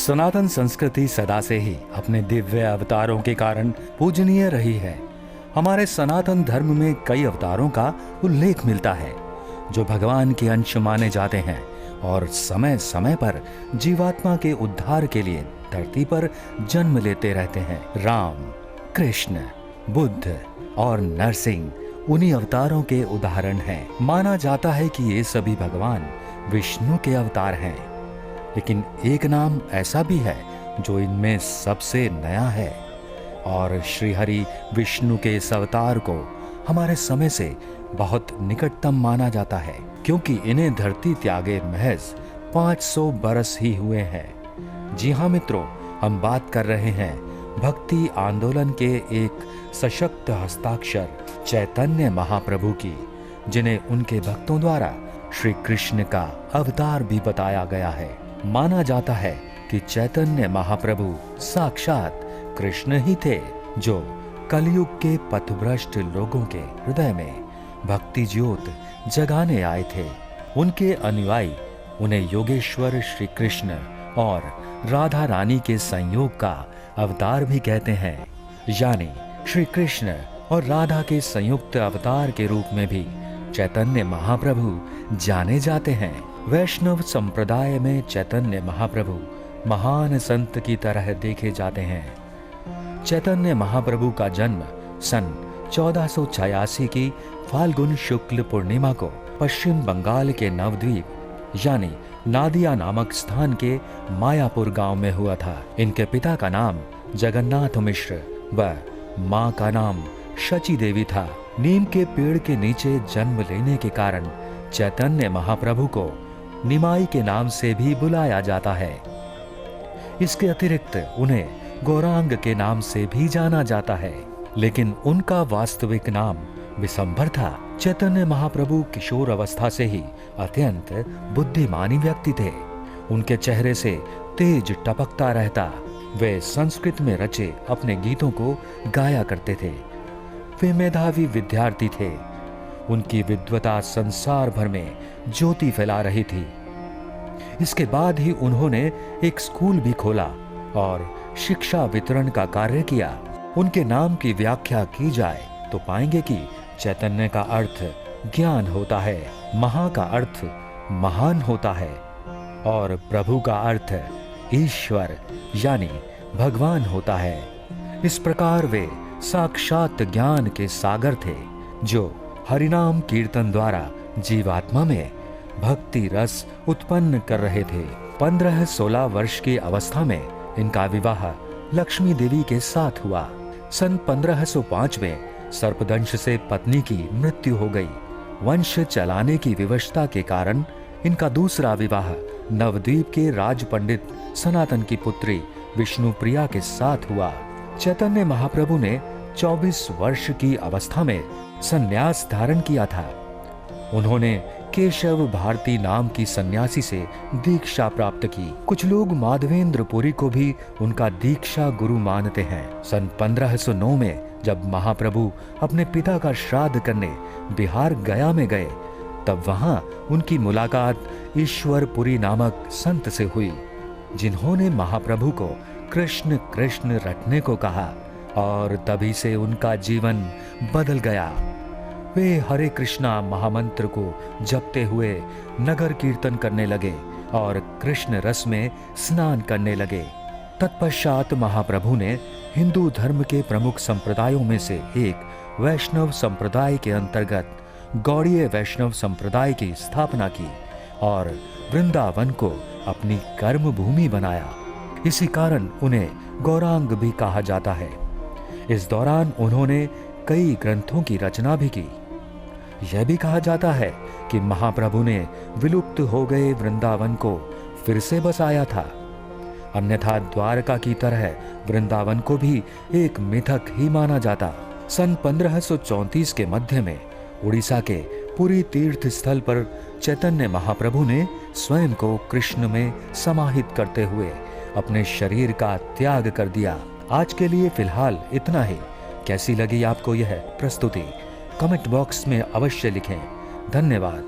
सनातन संस्कृति सदा से ही अपने दिव्य अवतारों के कारण पूजनीय रही है। हमारे सनातन धर्म में कई अवतारों का उल्लेख मिलता है जो भगवान के अंश माने जाते हैं और समय समय पर जीवात्मा के उद्धार के लिए धरती पर जन्म लेते रहते हैं। राम, कृष्ण, बुद्ध और नरसिंह उन्हीं अवतारों के उदाहरण हैं। माना जाता है कि ये सभी भगवान विष्णु के अवतार हैं, लेकिन एक नाम ऐसा भी है जो इनमें सबसे नया है और श्री हरि विष्णु के इस अवतार को हमारे समय से बहुत निकटतम माना जाता है, क्योंकि इन्हें धरती त्यागे महज 500 बरस ही हुए हैं। जी हाँ मित्रों, हम बात कर रहे हैं भक्ति आंदोलन के एक सशक्त हस्ताक्षर चैतन्य महाप्रभु की, जिन्हें उनके भक्तों द्वारा श्री कृष्ण का अवतार भी बताया गया है। माना जाता है कि चैतन्य महाप्रभु साक्षात कृष्ण ही थे, जो कलयुग के पथभ्रष्ट लोगों के हृदय में भक्ति ज्योत जगाने आए थे। उनके अनुयायी उन्हें योगेश्वर श्री कृष्ण और राधा रानी के संयोग का अवतार भी कहते हैं, यानी श्री कृष्ण और राधा के संयुक्त अवतार के रूप में भी चैतन्य महाप्रभु जाने जाते हैं। वैष्णव संप्रदाय में चैतन्य महाप्रभु महान संत की तरह देखे जाते हैं। चैतन्य महाप्रभु का जन्म सन 1486 की फाल्गुन शुक्ल पूर्णिमा को पश्चिम बंगाल के नवद्वीप यानी नादिया नामक स्थान के मायापुर गांव में हुआ था। इनके पिता का नाम जगन्नाथ मिश्र व मां का नाम शची देवी था। नीम के पेड़ के नीचे जन्म लेने के कारण चैतन्य महाप्रभु को निमाई के नाम से भी बुलाया जाता है। इसके अतिरिक्त उन्हें गौरांग के नाम से भी जाना जाता है, लेकिन उनका वास्तविक नाम विशंभर था। चैतन्य महाप्रभु किशोर अवस्था से ही अत्यंत बुद्धिमानी व्यक्ति थे। उनके चेहरे से तेज टपकता रहता। वे संस्कृत में रचे अपने गीतों को गाया करते थे। वे मेधावी विद्यार्थी थे। उनकी विद्वता संसार भर में ज्योति फैला रही थी। इसके बाद ही उन्होंने एक स्कूल भी खोला और शिक्षा वितरण का कार्य किया। उनके नाम की व्याख्या की जाए तो पाएंगे कि चैतन्य का अर्थ ज्ञान होता है, महा का अर्थ महान होता है और प्रभु का अर्थ ईश्वर यानी भगवान होता है। इस प्रकार वे साक्षात ज्ञान के सागर थे, जो हरिनाम कीर्तन द्वारा जीवात्मा में भक्ति रस उत्पन्न कर रहे थे। 15-16 वर्ष की अवस्था में इनका विवाह लक्ष्मी देवी के साथ हुआ। सन 1505 में सर्पदंश से पत्नी की मृत्यु हो गई। वंश चलाने की विवशता के कारण इनका दूसरा विवाह नवद्वीप के राज पंडित सनातन की पुत्री विष्णुप्रिया के साथ हुआ। चैतन्य महाप्रभु ने 24 वर्ष की अवस्था में संन्यास धारण किया था। उन्होंने केशव भारती नाम की सन्यासी से दीक्षा प्राप्त की। कुछ लोग माधवेंद्रपुरी को भी उनका दीक्षा गुरु मानते हैं। सन 1509 में जब महाप्रभु अपने पिता का श्राद्ध करने बिहार गया में गए, तब वहां उनकी मुलाकात ईश्वरपुरी नामक संत से हुई, जिन्होंने महाप्रभु को कृष्ण कृष्ण रटने को कहा और तभी से उनका जीवन बदल गया। वे हरे कृष्णा महामंत्र को जपते हुए नगर कीर्तन करने लगे और कृष्ण रस में स्नान करने लगे। तत्पश्चात महाप्रभु ने हिंदू धर्म के प्रमुख संप्रदायों में से एक वैष्णव संप्रदाय के अंतर्गत गौड़ीय वैष्णव संप्रदाय की स्थापना की और वृंदावन को अपनी कर्म भूमि बनाया। इसी कारण उन्हें गौरांग भी कहा जाता है। इस दौरान उन्होंने कई ग्रंथों की रचना भी की। यह भी कहा जाता है कि महाप्रभु ने विलुप्त हो गए वृंदावन को फिर से बसाया था। अन्यथा द्वारका की तरह वृंदावन को भी एक मिथक ही माना जाता। सन 1534 के मध्य में उड़ीसा के पुरी तीर्थ स्थल पर चैतन्य महाप्रभु ने स्वयं को कृष्ण में समाहित करते हुए अपने शरीर का त्याग कर दिया। आज के लिए फिलहाल इतना ही। कैसी लगी आपको यह प्रस्तुति? कमेंट बॉक्स में अवश्य लिखें। धन्यवाद।